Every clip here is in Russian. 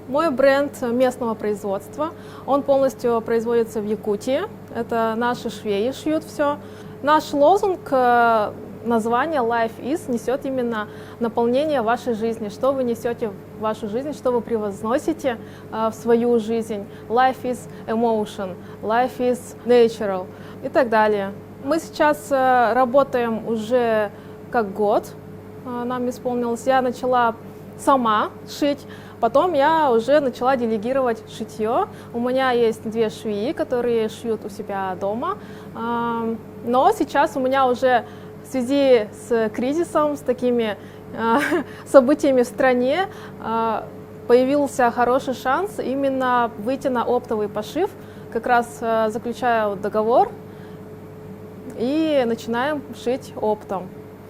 Мой бренд местного производства. Он полностью производится в Якутии. Это наши швеи шьют все. Наш лозунг, название Life is несет именно наполнение вашей жизни. Что вы несете в вашу жизнь, что вы превозносите в свою жизнь. Life is emotion, life is natural и так далее. Мы сейчас работаем уже как год. Нам исполнилось. Я начала сама шить. Потом я уже начала делегировать шитье. У меня есть 2 швеи, которые шьют у себя дома. Но сейчас у меня уже в связи с кризисом, с такими событиями в стране, появился хороший шанс именно выйти на оптовый пошив. Как раз заключаю договор и начинаем шить оптом.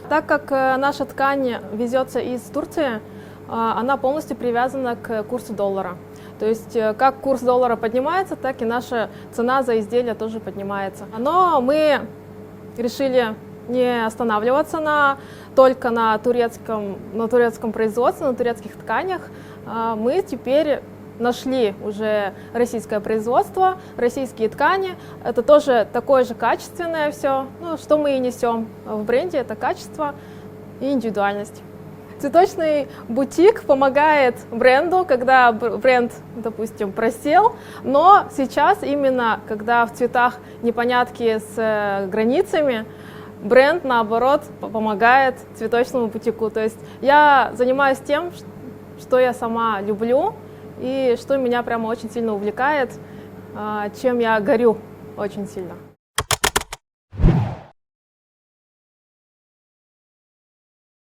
Так как наша ткань везется из Турции, она полностью привязана к курсу доллара. То есть как курс доллара поднимается, так и наша цена за изделие тоже поднимается. Но мы решили не останавливаться только на турецком производстве, на турецких тканях. Мы теперь нашли уже российское производство, российские ткани. Это тоже такое же качественное все, что мы и несем в бренде, это качество и индивидуальность. Цветочный бутик помогает бренду, когда бренд, допустим, просел, но сейчас именно, когда в цветах непонятки с границами, бренд, наоборот, помогает цветочному бутику. То есть я занимаюсь тем, что я сама люблю и что меня прямо очень сильно увлекает, чем я горю очень сильно.